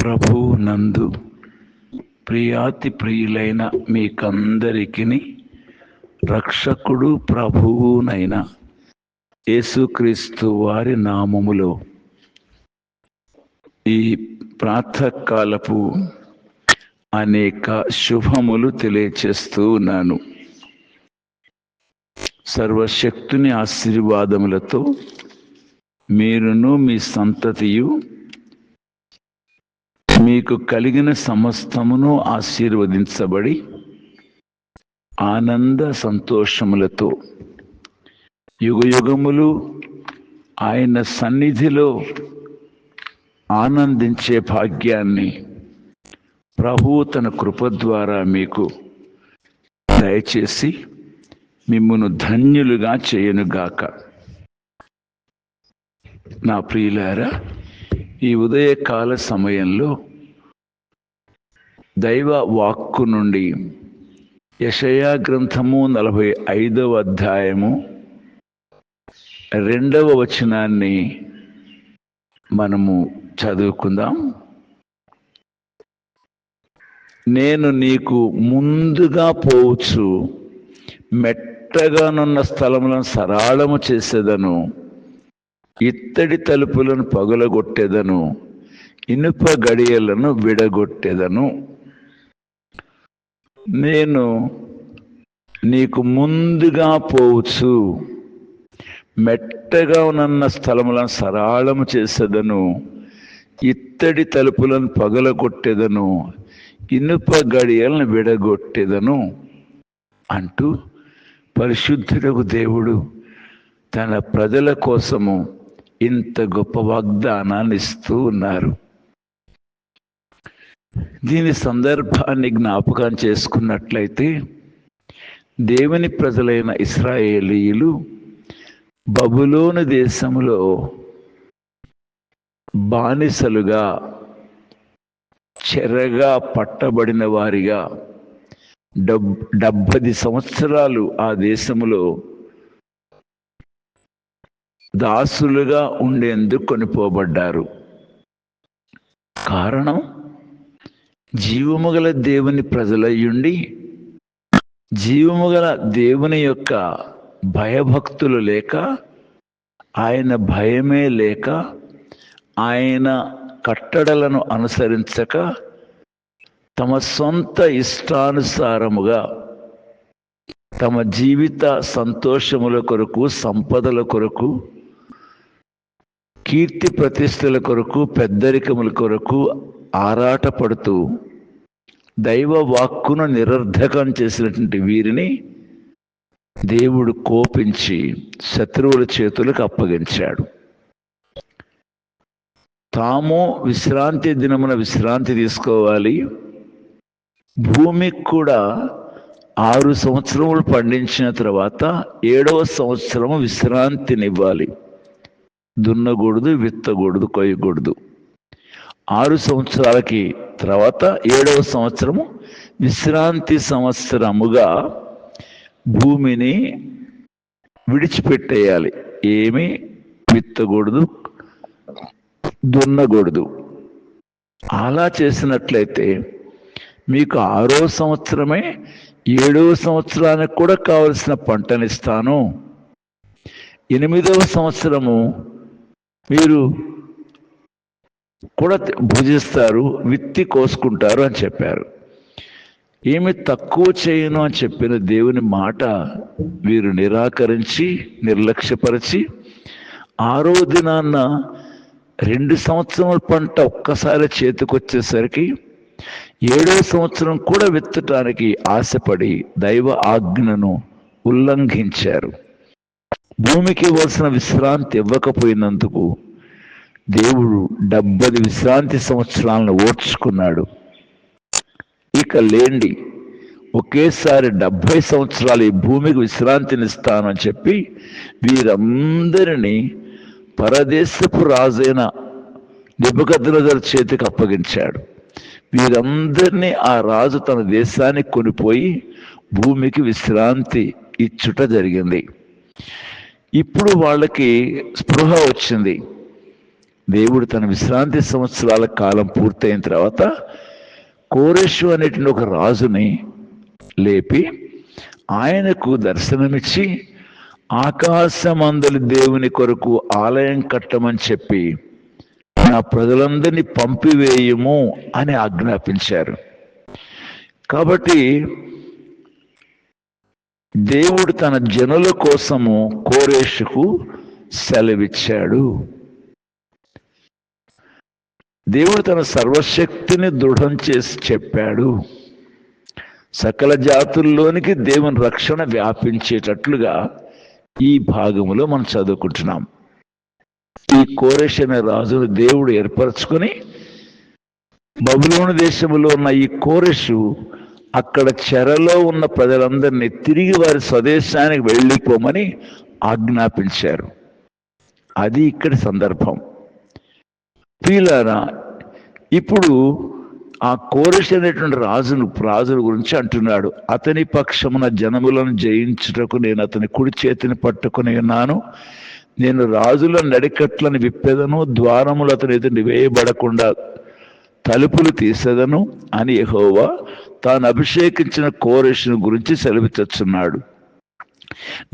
ప్రభు నందు ప్రియాతి ప్రియులైన మీకందరికీ రక్షకుడు ప్రభువునైన యేసుక్రీస్తు వారి నామములో ఈ ప్రాతకాలపు అనేక శుభములు తెలియచేస్తూ ఉన్నాను. సర్వశక్తుని ఆశీర్వాదములతో మీరును మీ సంతతియు మీకు కలిగిన సమస్తమును ఆశీర్వదించబడి ఆనంద సంతోషములతో యుగయుగములు ఆయన సన్నిధిలో ఆనందించే భాగ్యాన్ని ప్రభువు తన కృప ద్వారా మీకు దయచేసి మిమ్మును ధన్యులుగా చేయనుగాక. నా ప్రియులారా, ఈ ఉదయకాల సమయంలో దైవ వాక్కు నుండి యెషయా గ్రంథము 45వ అధ్యాయము 2వ వచనాన్ని మనము చదువుకుందాం. నేను నీకు ముందుగా పోవచ్చు, మెట్టగానున్న స్థలములను సరళము చేసేదను, ఇత్తడి తలుపులను పగులగొట్టేదను, ఇనుప గడియలను విడగొట్టేదను. నేను నీకు ముందుగా పోవచ్చు, మెట్టగా ఉన్న స్థలములను సరళము చేసేదను, ఇత్తడి తలుపులను పగలగొట్టేదను, ఇనుప గడియలను విడగొట్టేదను అంటూ పరిశుద్ధుడగు దేవుడు తన ప్రజల కోసము ఇంత గొప్ప వాగ్దానాన్ని ఇస్తూ ఉన్నారు. దీని సందర్భాన్ని జ్ఞాపకం చేసుకున్నట్లయితే, దేవుని ప్రజలైన ఇశ్రాయేలీయులు బబులోను దేశంలో బానిసలుగా చెరగా పట్టబడిన వారిగా 70 సంవత్సరాలు ఆ దేశంలో దాసులుగా ఉండేందుకు కొనిపోబడ్డారు. కారణం, జీవముగల దేవుని ప్రజలయ్యుండి జీవముగల దేవుని యొక్క భయభక్తులు లేక, ఆయన భయమే లేక, ఆయన కట్టడలను అనుసరించక, తమ సొంత ఇష్టానుసారముగా తమ జీవిత సంతోషముల కొరకు, సంపదల కొరకు, కీర్తి ప్రతిష్టల కొరకు, పెద్దరికముల కొరకు ఆరాటపడుతూ దైవ వాక్కును నిరర్ధకం చేసినటువంటి వీరిని దేవుడు కోపించి శత్రువుల చేతులకు అప్పగించాడు. తాము విశ్రాంతి దినమున విశ్రాంతి తీసుకోవాలి, భూమికి కూడా 6 సంవత్సరములు పండించిన తర్వాత 7వ సంవత్సరము విశ్రాంతినివ్వాలి. దున్నకూడదు, విత్తకూడదు, కొయ్యకూడదు. 6 సంవత్సరాలకి తర్వాత 7వ సంవత్సరము విశ్రాంతి సంవత్సరముగా భూమిని విడిచిపెట్టేయాలి. ఏమీ విత్తకూడదు, దున్నకూడదు. అలా చేసినట్లయితే మీకు 6వ సంవత్సరమే 7వ సంవత్సరానికి కూడా కావలసిన పంటనిస్తాను, 8వ సంవత్సరము మీరు కూడా భుజిస్తారు, విత్తి కోసుకుంటారు అని చెప్పారు. ఏమి తక్కువ చేయను అని చెప్పిన దేవుని మాట వీరు నిరాకరించి నిర్లక్ష్యపరిచి 6వ దినాన్న 2 సంవత్సరముల పంట ఒక్కసారి చేతికొచ్చేసరికి 7వ సంవత్సరం కూడా విత్తటానికి ఆశపడి దైవ ఆజ్ఞను ఉల్లంఘించారు. భూమికి ఇవ్వాల్సిన విశ్రాంతి ఇవ్వకపోయినందుకు దేవుడు 70 విశ్రాంతి సంవత్సరాలను ఓర్చుకున్నాడు. ఇక లేండి, ఒకేసారి 70 సంవత్సరాలు ఈ భూమికి విశ్రాంతినిస్తాను అని చెప్పి వీరందరినీ పరదేశపు రాజైన నెబుకద్నెజరు చేతికి అప్పగించాడు. వీరందరినీ ఆ రాజు తన దేశానికి కొనిపోయి భూమికి విశ్రాంతి ఇచ్చుట జరిగింది. ఇప్పుడు వాళ్ళకి స్పృహ వచ్చింది. దేవుడు తన విశ్రాంతి సంవత్సరాల కాలం పూర్తయిన తర్వాత కోరెషు అనేటువంటి ఒక రాజుని లేపి ఆయనకు దర్శనమిచ్చి ఆకాశమందలి దేవుని కొరకు ఆలయం కట్టమని చెప్పి నా ప్రజలందరినీ పంపివేయము అని ఆజ్ఞాపించారు. కాబట్టి దేవుడు తన జనుల కోసము కోరెషుకు సెలవిచ్చాడు. దేవుడు తన సర్వశక్తిని దృఢం చేసి చెప్పాడు. సకల జాతుల్లోనికి దేవుని రక్షణ వ్యాపించేటట్లుగా ఈ భాగంలో మనం చదువుకుంటున్నాం. ఈ కోరెషు అనే రాజును దేవుడు ఏర్పరచుకొని బబులోను దేశంలో ఉన్న ఈ కోరెషు అక్కడ చెరలో ఉన్న ప్రజలందరినీ తిరిగి వారి స్వదేశానికి వెళ్ళిపోమని ఆజ్ఞాపించారు. అది ఇక్కడి సందర్భం. ప్రియులారా, ఇప్పుడు ఆ కోరెషు అనేటువంటి రాజుల గురించి అంటున్నాడు. అతని పక్షమున జనములను జయించుటకు నేను అతని కుడి చేతిని పట్టుకుని ఉన్నాను. నేను రాజుల నడికట్లను విప్పెదను, ద్వారములు అతని ఎదురు వేయబడకుండా తలుపులు తీసేదను అని యెహోవా తాను అభిషేకించిన కోరెషును గురించి సెలవిచ్చుచున్నాడు.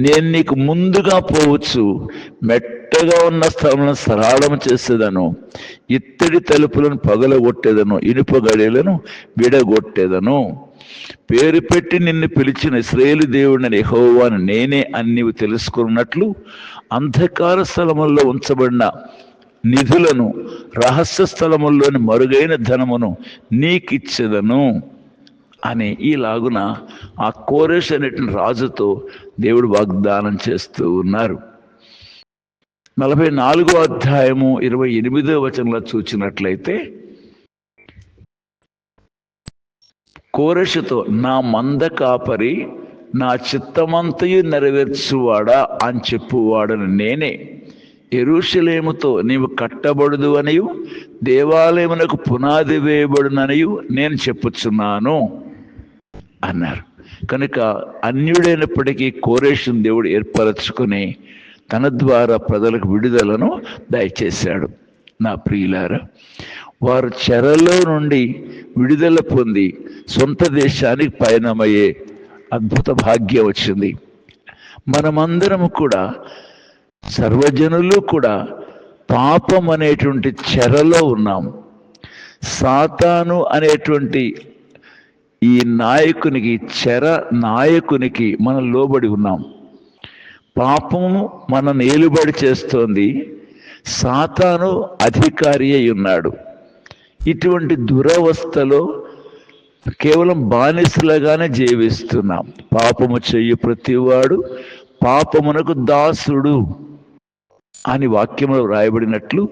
నేను నీకు ముందుగా పోవచ్చు, మెట్టగా ఉన్న స్థలములను సరళం చేసేదను, ఇత్తడి తలుపులను పగలగొట్టేదను, ఇనుప గడియలను విడగొట్టేదను. పేరు పెట్టి నిన్ను పిలిచిన ఇశ్రాయేలు దేవుడిని యెహోవాను నేనే అని నీవు తెలుసుకున్నట్లు అంధకార స్థలముల్లో ఉంచబడిన నిధులను, రహస్య స్థలముల్లోని మరుగైన ధనమును నీకిచ్చేదను అని ఈలాగున ఆ కోరెషు అనేటువంటి రాజుతో దేవుడు వాగ్దానం చేస్తూ ఉన్నారు. 44వ అధ్యాయము 28వ వచనంలో చూచినట్లయితే కోరెషుతో, నా మంద కాపరి, నా చిత్తమంతయు నెరవేర్చువాడా అని చెప్పువాడని నేనే. యెరూషలేముతో నీవు కట్టబడదు అనియు దేవాలయమునకు పునాది వేయబడుననియు నేను చెప్పుచున్నాను అన్నారు. కనుక అన్యుడైనప్పటికీ కోరెషును దేవుడు ఏర్పరచుకొని తన ద్వారా ప్రజలకు విడుదలను దయచేశాడు. నా ప్రియులారా, వారు చెరలో నుండి విడుదల పొంది సొంత దేశానికి పయనమయ్యే అద్భుత భాగ్యం వచ్చింది. మనమందరము కూడా, సర్వజనులు కూడా పాపం అనేటువంటి చెరలో ఉన్నాం. సాతాను అనేటువంటి ఈ నాయకునికి, చెర నాయకునికి మనం లోబడి ఉన్నాం. పాపము మనల్ని ఏలుబడి చేస్తోంది. సాతాను అధికారి అయి ఉన్నాడు. ఇటువంటి దురవస్థలో కేవలం బానిసలుగానే జీవిస్తున్నాం. పాపము చెయ్యి ప్రతివాడు పాపమునకు దాసుడు అని వాక్యంలో రాయబడినట్లు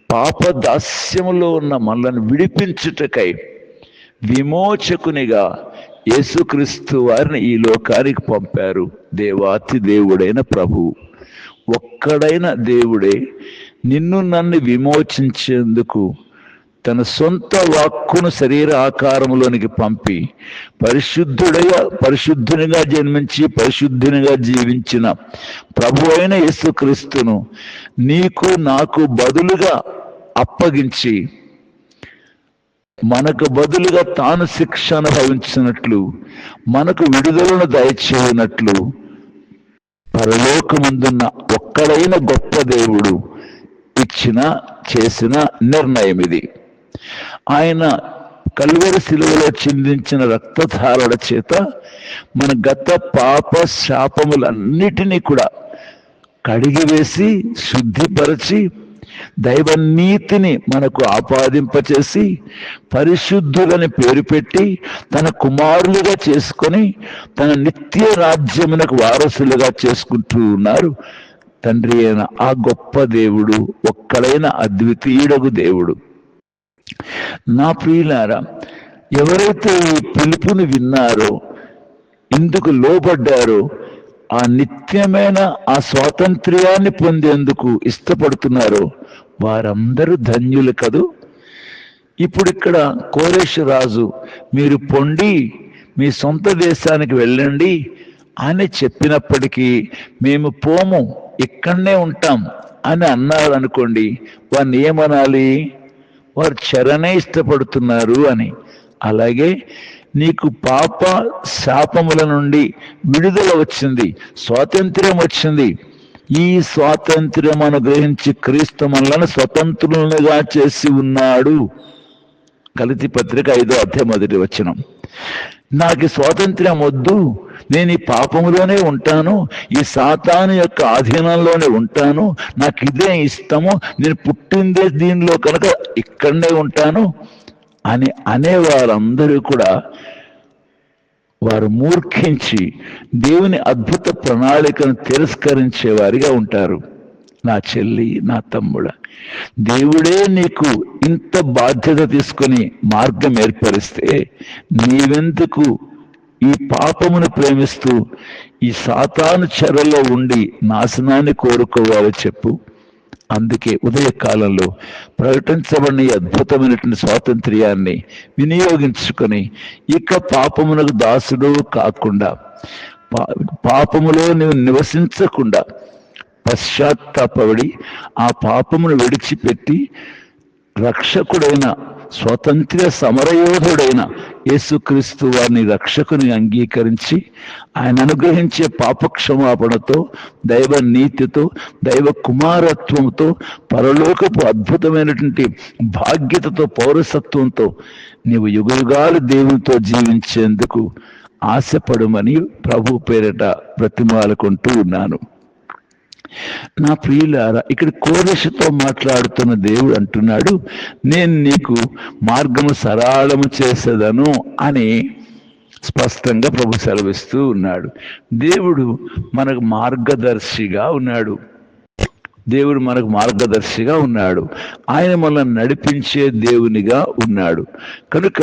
పాప దాస్యములో ఉన్న మనలను విడిపించుటకై విమోచకునిగా యేసుక్రీస్తు వారిని ఈ లోకానికి పంపారు. దేవాతి దేవుడైన ప్రభువు, ఒక్కడైన దేవుడే నిన్ను నన్ను విమోచించేందుకు తన సొంత వాక్కును శరీర ఆకారంలోనికి పంపి పరిశుద్ధునిగా జన్మించి పరిశుద్ధునిగా జీవించిన ప్రభు అయిన యేసుక్రీస్తును నీకు నాకు బదులుగా అప్పగించి మనకు బదులుగా తాను శిక్ష అనుభవించినట్లు మనకు విడుదలను దయచేయనట్లు పరలోకమందున్న ఒక్కడైన గొప్ప దేవుడు చేసిన నిర్ణయం ఇది. ఆయన కల్వరి శిలువలో చిందించిన రక్తధారల చేత మన గత పాప శాపములన్నిటినీ కూడా కడిగివేసి శుద్ధిపరచి దైవనీతిని మనకు ఆపాదింపచేసి పరిశుద్ధులని పేరు పెట్టి తన కుమారులుగా చేసుకొని తన నిత్య రాజ్యమునకు వారసులుగా చేసుకుంటూ ఉన్నారు తండ్రి అయిన ఆ గొప్ప దేవుడు, ఒక్కడైన అద్వితీయుడగు దేవుడు. నా ప్రియులారా, ఎవరైతే ఈ పిలుపుని విన్నారో, ఇందుకు లోబడ్డారో, ఆ నిత్యమైన ఆ స్వాతంత్ర్యాన్ని పొందేందుకు ఇష్టపడుతున్నారో వారందరూ ధన్యులు కదూ. ఇప్పుడు ఇక్కడ కోరెషు రాజు మీరు పొండి మీ సొంత దేశానికి వెళ్ళండి అని చెప్పినప్పటికీ మేము పోము, ఇక్కడనే ఉంటాం అని అన్నాడు అనుకోండి, వారిని ఏమనాలి? వారు చెరనే ఇష్టపడుతున్నారు అని. అలాగే నీకు పాప శాపముల నుండి విడుదల వచ్చింది, స్వాతంత్ర్యం వచ్చింది. ఈ స్వాతంత్ర్యం అనుగ్రహించి క్రీస్తు మనలను స్వతంత్రులుగా చేసి ఉన్నాడు. గలతీ పత్రిక 5వ అధ్యాయం 1వ వచనం. నాకు స్వాతంత్ర్యం వద్దు, నేను ఈ పాపములోనే ఉంటాను, ఈ సాతాను యొక్క ఆధీనంలోనే ఉంటాను, నాకు ఇదే ఇష్టము, నేను పుట్టిందే దీనిలో కనుక ఇక్కడనే ఉంటాను అని అనేవారందరూ కూడా వారు మూర్ఖించి దేవుని అద్భుత ప్రణాళికను తిరస్కరించే వారిగా ఉంటారు. నా చెల్లి, నా తమ్ముడ, దేవుడే నీకు ఇంత బాధ్యత తీసుకొని మార్గం ఏర్పరిస్తే నీవెందుకు ఈ పాపమును ప్రేమిస్తూ ఈ సాతాను చెరలో ఉండి నాశనాన్ని కోరుకోవాలో చెప్పు. అందుకే ఉదయకాలంలో ప్రకటించబడిన ఈ అద్భుతమైనటువంటి స్వాతంత్ర్యాన్ని వినియోగించుకొని ఇక పాపమునకు దాసుడు కాకుండా, పాపములో నీవు నివసించకుండా పశ్చాత్తాపడి ఆ పాపమును విడిచిపెట్టి రక్షకుడైన స్వతంత్ర సమరయోధుడైన యేసుక్రీస్తు వారిని రక్షకుని అంగీకరించి ఆయన అనుగ్రహించే పాపక్షమాపణతో, దైవ నీతితో, దైవ కుమారత్వంతో, పరలోకపు అద్భుతమైనటువంటి భాగ్యతతో, పౌరసత్వంతో నీవు యుగయుగాలు దేవునితో జీవించేందుకు ఆశపడమని ప్రభు పేరిట బ్రతిమాలుకుంటూ ఉన్నాను. నా ప్రియులారా, ఇక్కడ కోరెషుతో మాట్లాడుతున్న దేవుడు అంటున్నాడు, నేను నీకు మార్గము సరళము చేసేదను అని స్పష్టంగా ప్రభు సెలవిస్తూ ఉన్నాడు. దేవుడు మనకు మార్గదర్శిగా ఉన్నాడు. దేవుడు మనకు మార్గదర్శిగా ఉన్నాడు. ఆయన మనల్ని నడిపించే దేవునిగా ఉన్నాడు. కనుక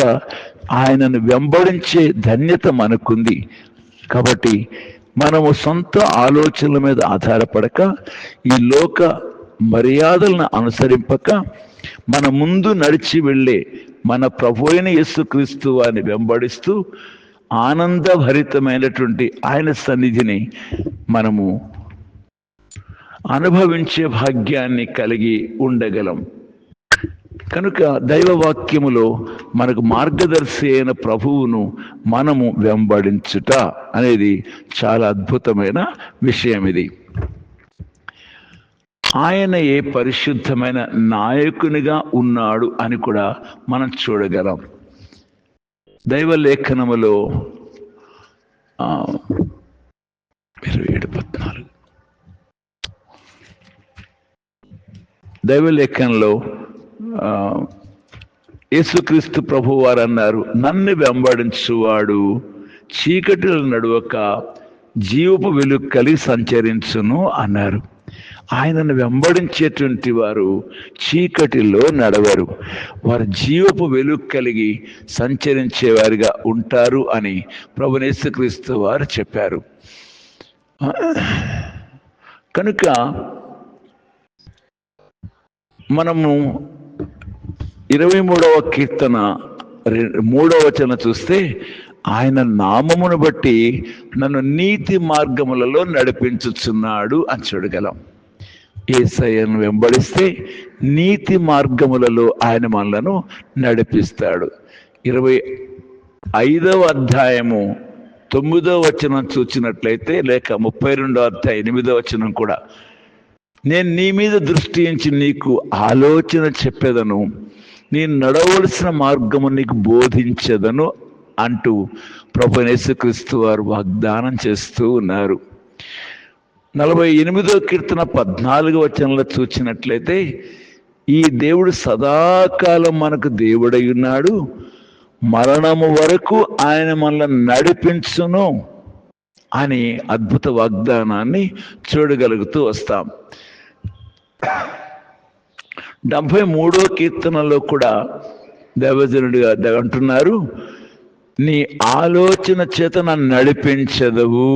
ఆయనను వెంబడించే ధన్యత మనకుంది. కాబట్టి మనము సొంత ఆలోచనల మీద ఆధారపడక, ఈ లోక మర్యాదలను అనుసరింపక, మన ముందు నడిచి వెళ్ళే మన ప్రభు అయిన యేసుక్రీస్తు వారిని వెంబడిస్తూ ఆనందభరితమైనటువంటి ఆయన సన్నిధిని మనము అనుభవించే భాగ్యాన్ని కలిగి ఉండగలం. కనుక దైవవాక్యములో మనకు మార్గదర్శి అయిన ప్రభువును మనము వెంబడించుట అనేది చాలా అద్భుతమైన విషయం. ఇది ఆయన ఏ పరిశుద్ధమైన నాయకునిగా ఉన్నాడు అని కూడా మనం చూడగలం. దైవలేఖనములో 27:14 దైవలేఖనంలో యేసుక్రీస్తు ప్రభు వారు అన్నారు, నన్ను వెంబడించువాడు చీకటిలో నడువక జీవపు వెలుగు కలిగి సంచరించును అన్నారు. ఆయనను వెంబడించేటువంటి వారు చీకటిలో నడవరు, వారు జీవపు వెలుగు కలిగి సంచరించేవారిగా ఉంటారు అని ప్రభువు యేసుక్రీస్తు వారు చెప్పారు. కనుక మనము 23వ కీర్తన 3వ వచనం చూస్తే, ఆయన నామమును బట్టి నన్ను నీతి మార్గములలో నడిపించుచున్నాడు అని చూడగలం. యేసయ్యను వెంబడిస్తే నీతి మార్గములలో ఆయన మనలను నడిపిస్తాడు. 25వ అధ్యాయము 9వ వచనం చూసినట్లయితే, లేక 32వ అధ్యాయం 8వ వచనం కూడా, నేను నీ మీద దృష్టి ఉంచి నీకు ఆలోచన చెప్పేదను, నేను నడవలసిన మార్గము నీకు బోధించదను అంటూ ప్రభువు యేసుక్రీస్తు వారు వాగ్దానం చేస్తూ ఉన్నారు. 48వ కీర్తన 14వ వచనంలో చూసినట్లయితే, ఈ దేవుడు సదాకాలం మనకు దేవుడై ఉన్నాడు, మరణము వరకు ఆయన మనల్ని నడిపించును అని అద్భుత వాగ్దానాన్ని చూడగలుగుతూ వస్తాం. 73వ కీర్తనలో కూడా దైవజనుడిగా అంటున్నారు, నీ ఆలోచన చేత నన్ను నడిపించదవు.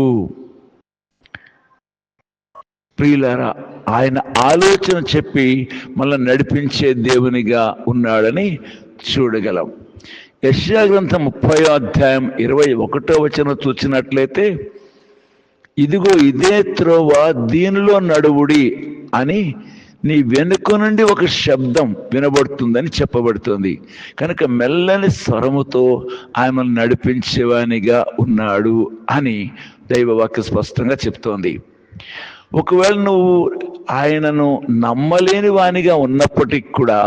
ప్రియులారా, ఆయన ఆలోచన చెప్పి మనల్ని నడిపించే దేవునిగా ఉన్నాడని చూడగలం. యెషయా గ్రంథం 30వ అధ్యాయం 21వ వచనం చూసినట్లయితే, ఇదిగో ఇదే త్రోవ, దీనిలో నడువుడి అని నీ వెనుక నుండి ఒక శబ్దం వినబడుతుందని చెప్పబడుతుంది. కనుక మెల్లని స్వరముతో ఆయన నడిపించేవానిగా ఉన్నాడు అని దైవవాక్య స్పష్టంగా చెప్తోంది. ఒకవేళ నువ్వు ఆయనను నమ్మలేని వానిగా ఉన్నప్పటికి కూడా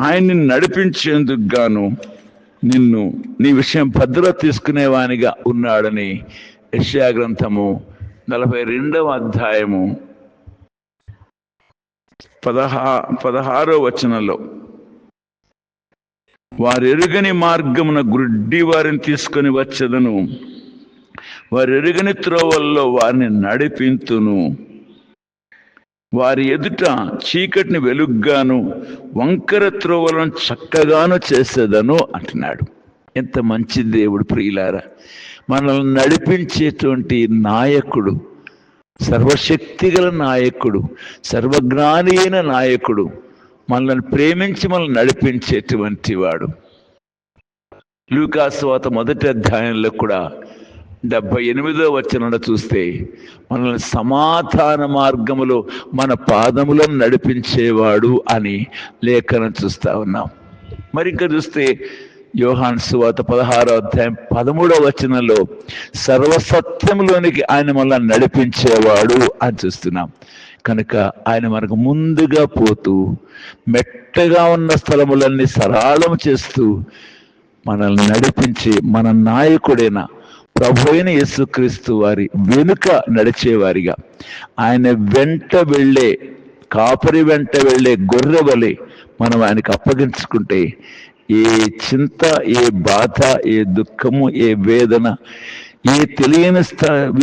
ఆయన్ని నడిపించేందుకు గాను నిన్ను నీ విషయం భద్రత తీసుకునేవానిగా ఉన్నాడని యెషయా గ్రంథము 42వ అధ్యాయము 16వ వచనంలో, వారెరుగని మార్గమున గుడ్డి వారిని తీసుకొని వచ్చెదను, వారెరుగని త్రోవల్లో వారిని నడిపింతును, వారి ఎదుట చీకటిని వెలుగ్గాను వంకర త్రోవలను చక్కగాను చేసేదను అంటున్నాడు. ఎంత మంచి దేవుడు ప్రియులారా! మనల్ని నడిపించేటువంటి నాయకుడు, సర్వశక్తిగల నాయకుడు, సర్వజ్ఞాని అయిన నాయకుడు, మనల్ని ప్రేమించి మనల్ని నడిపించేటువంటి వాడు. లూకా సువార్త 1వ అధ్యాయంలో కూడా 78వ వచనంలో చూస్తే మనల్ని సమాధాన మార్గములో మన పాదములను నడిపించేవాడు అని లేఖనం చూస్తా ఉన్నాం. మరి ఇంకా చూస్తే యోహాను సువార్త 16వ అధ్యాయం 13వ వచనంలో సర్వసత్యంలోనికి ఆయన మనల్ని నడిపించేవాడు అని చూస్తున్నాం. కనుక ఆయన మనకు ముందుగా పోతూ మెట్టగా ఉన్న స్థలములన్నీ సరళం చేస్తూ మనల్ని నడిపించి మన నాయకుడైన ప్రభు అయిన యేసుక్రీస్తు వారి వెనుక నడిచేవారిగా, ఆయన వెంట వెళ్ళే కాపరి వెంట వెళ్ళే గొర్రె వలె మనం ఆయనకు అప్పగించుకుంటే ఏ చింత, ఏ బాధ, ఏ దుఃఖము, ఏ వేదన, ఏ తెలియని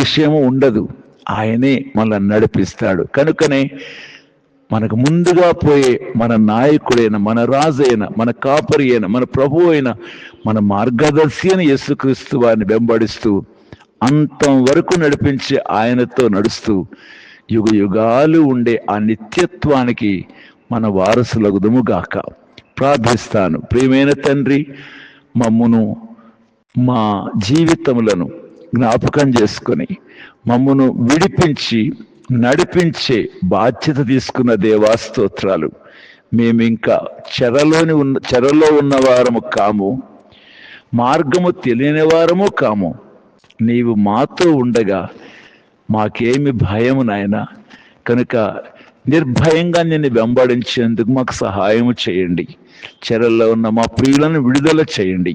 విషయము ఉండదు. ఆయనే మనల్ని నడిపిస్తాడు. కనుకనే మనకు ముందుగా పోయే మన నాయకుడైన, మన రాజైన, మన కాపరి అయిన, మన ప్రభు అయిన, మన మార్గదర్శి అయిన యేసుక్రీస్తు వారిని వెంబడిస్తూ అంతం వరకు నడిపించే ఆయనతో నడుస్తూ యుగ యుగాలు ఉండే ఆ నిత్యత్వానికి మన వారసులగుదుము గాక. ప్రార్థిస్తాను. ప్రియమైన తండ్రి, మమ్మును మా జీవితములను జ్ఞాపకం చేసుకొని మమ్మును విడిపించి నడిపించే బాధ్యత తీసుకున్న దేవా స్తోత్రాలు. మేమింకా చెరలో ఉన్నవారము కాము, మార్గము తెలియని వారము కాము. నీవు మాతో ఉండగా మాకేమి భయము నాయనా. కనుక నిర్భయంగా నిన్ను వెంబడించేందుకు మాకు సహాయము చేయండి. చెరల్లో ఉన్న మా ప్రియులను విడుదల చేయండి.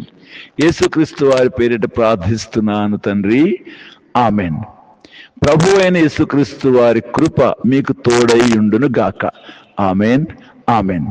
యేసుక్రీస్తు వారి పేరిట ప్రార్థిస్తున్నాను తండ్రి, ఆమెన్. ప్రభు అయిన యేసుక్రీస్తు వారి కృప మీకు తోడై ఉండును గాక. Amen, amen.